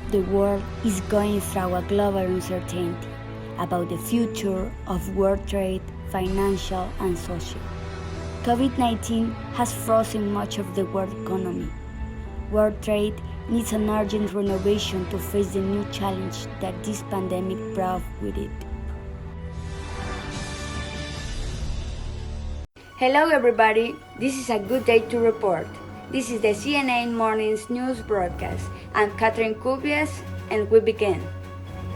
the world is going through a global uncertainty about the future of world trade, financial and social. COVID-19 has frozen much of the world economy. World trade needs an urgent renovation to face the new challenge that this pandemic brought with it. Hello everybody, this is a good day to report. This is the CNN Morning's news broadcast. I'm Katherine Cubias and we begin.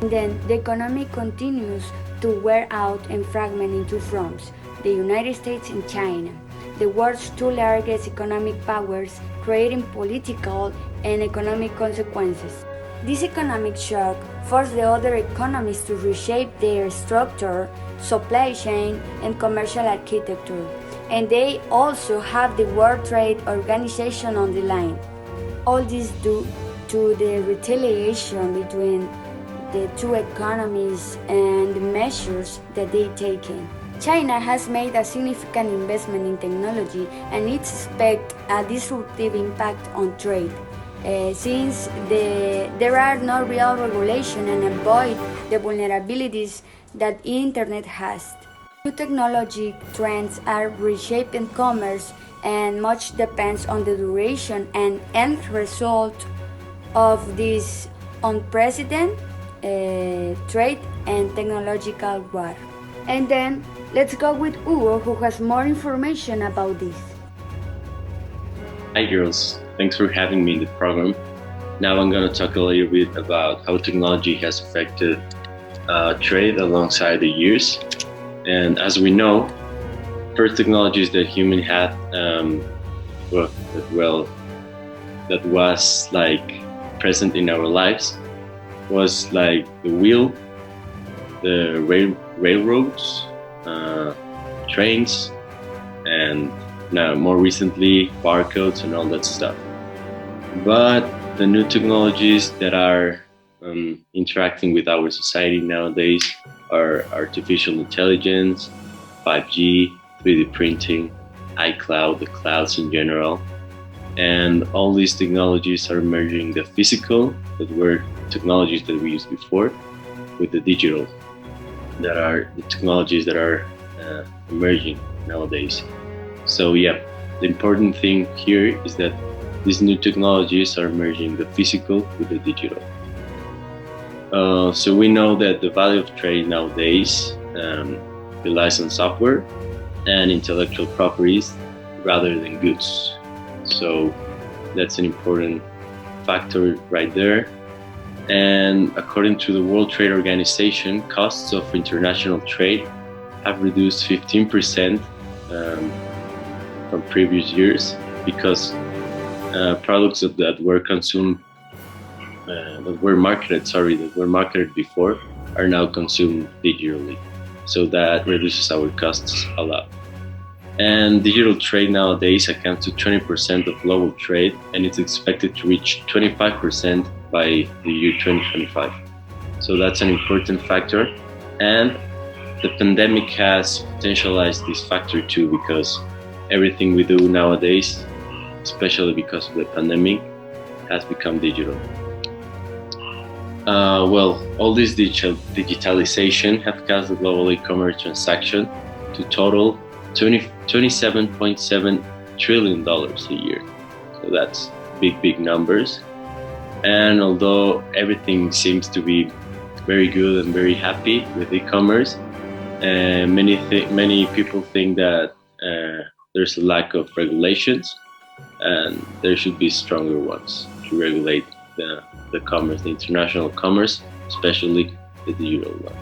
And then the economy continues to wear out and fragment into fronts, the United States and China, the world's two largest economic powers, creating political and economic consequences. This economic shock forced the other economies to reshape their structure, supply chain, and commercial architecture. And they also have the World Trade Organization on the line. All this due to the retaliation between the two economies and the measures that they taken. China has made a significant investment in technology and it expects a disruptive impact on trade. Since there are no real regulation and avoid the vulnerabilities that internet has. New technology trends are reshaping commerce and much depends on the duration and end result of this unprecedented trade and technological war. And then let's go with Hugo, who has more information about this. Hi girls, thanks for having me in the program. Now I'm going to talk a little bit about how technology has affected trade alongside the years. And as we know, first technologies that human had, that was like present in our lives, was like the wheel, the railroads, trains, and now more recently barcodes and all that stuff. But the new technologies that are interacting with our society nowadays are artificial intelligence, 5G, 3D printing, iCloud, the clouds in general. And all these technologies are merging the physical, that were technologies that we used before, with the digital, that are the technologies that are emerging nowadays. So yeah, the important thing here is that these new technologies are merging the physical with the digital. So we know that the value of trade nowadays relies on software and intellectual properties rather than goods. So that's an important factor right there. And according to the World Trade Organization, costs of international trade have reduced 15% from previous years because products that were consumed that were marketed before are now consumed digitally. So that reduces our costs a lot. And digital trade nowadays accounts to 20% of global trade, and it's expected to reach 25% by the year 2025. So that's an important factor. And the pandemic has potentialized this factor too, because everything we do nowadays, especially because of the pandemic, has become digital. All this digitalization have caused the global e-commerce transaction to total $27.7 trillion a year. So that's big numbers. And although everything seems to be very good and very happy with e-commerce, many people think that there's a lack of regulations, and there should be stronger ones to regulate the commerce, the international commerce, especially the digital one.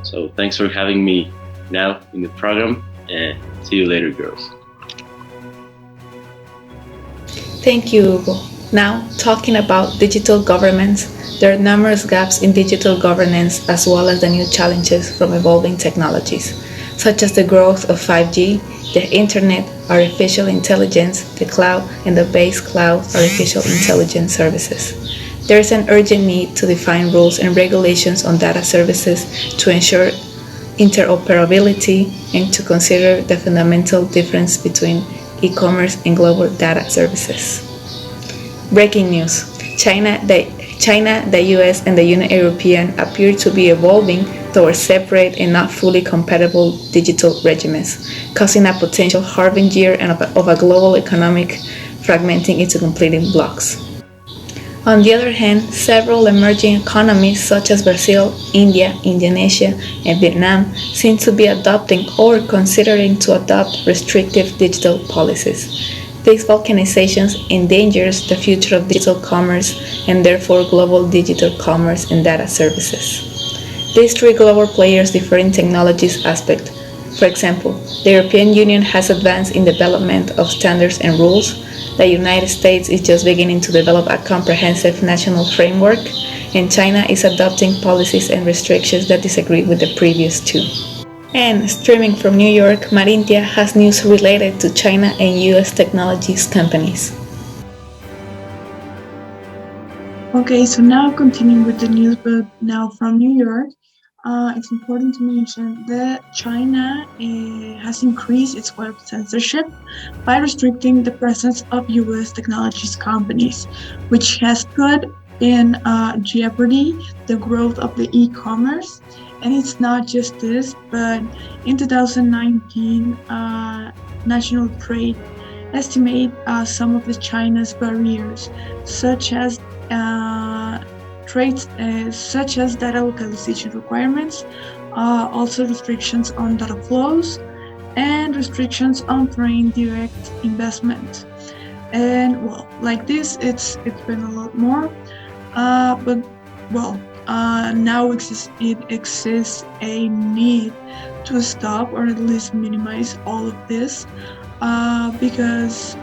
So thanks for having me now in the program, and see you later, girls. Thank you, Hugo. Now, talking about digital governments, there are numerous gaps in digital governance as well as the new challenges from evolving technologies, such as the growth of 5G, the internet, artificial intelligence, the cloud, and the base cloud artificial intelligence services. There is an urgent need to define rules and regulations on data services to ensure interoperability and to consider the fundamental difference between e-commerce and global data services. Breaking news. China, the US, and the Union European appear to be evolving towards separate and not fully compatible digital regimes, causing a potential harbinger of a global economic fragmenting into competing blocks. On the other hand, several emerging economies such as Brazil, India, Indonesia, and Vietnam seem to be adopting or considering to adopt restrictive digital policies. This balkanization endangers the future of digital commerce and therefore global digital commerce and data services. These three global players differ in technologies aspect. For example, the European Union has advanced in development of standards and rules. The United States is just beginning to develop a comprehensive national framework, and China is adopting policies and restrictions that disagree with the previous two. And streaming from New York, Marintia has news related to China and US technologies companies. Okay, so now continuing with the news, but now from New York, it's important to mention that China has increased its web censorship by restricting the presence of US technologies companies, which has put in jeopardy the growth of the e-commerce. And it's not just this, but in 2019, National Trade estimate some of the China's barriers, such as traits such as data localization requirements, also restrictions on data flows, and restrictions on foreign direct investment. And well, like this, it's been a lot more, but well, now it exists a need to stop or at least minimize all of this, because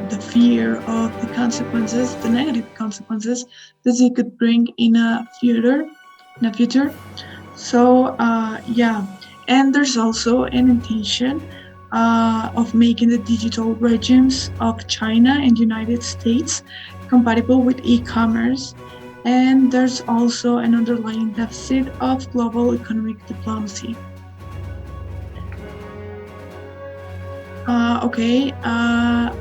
the fear of the consequences, the negative consequences that it could bring in a future. So yeah, and there's also an intention of making the digital regimes of China and United States compatible with e-commerce. And there's also an underlying deficit of global economic diplomacy.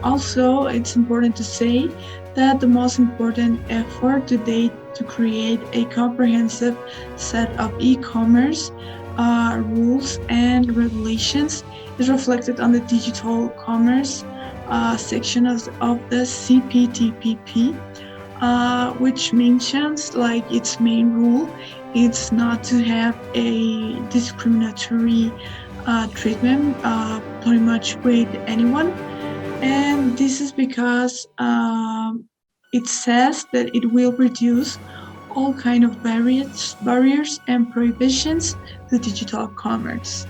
Also, it's important to say that the most important effort to date to create a comprehensive set of e-commerce rules and regulations is reflected on the digital commerce section of the CPTPP, which mentions like its main rule, it's not to have a discriminatory treatment pretty much with anyone. And this is because it says that it will reduce all kind of barriers and prohibitions to digital commerce.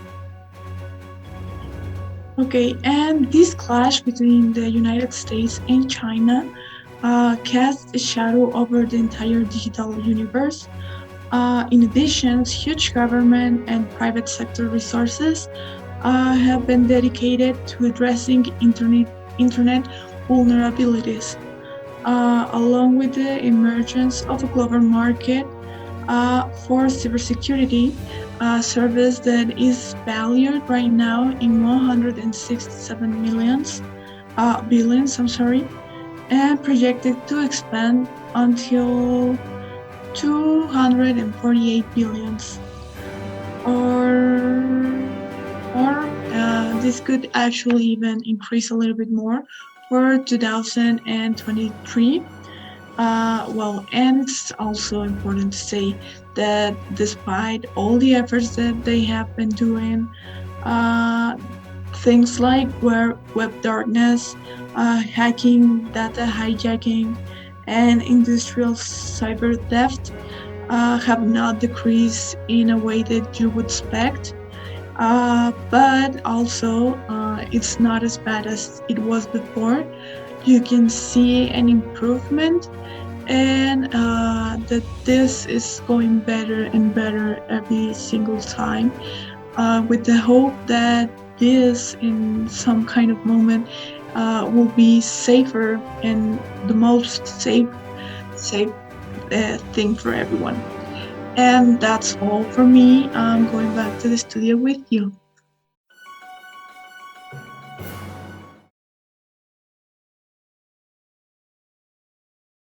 Okay, and this clash between the United States and China casts a shadow over the entire digital universe. In addition, huge government and private sector resources have been dedicated to addressing internet vulnerabilities, along with the emergence of a global market for cybersecurity service that is valued right now in 167 billions, and projected to expand until 248 billions, or this could actually even increase a little bit more for 2023. And it's also important to say that despite all the efforts that they have been doing, things like web darkness, hacking, data hijacking, and industrial cyber theft have not decreased in a way that you would expect. But also, it's not as bad as it was before. You can see an improvement, and that this is going better and better every single time, with the hope that this, in some kind of moment, will be safer and the most safe thing for everyone. And that's all for me. I'm going back to the studio with you.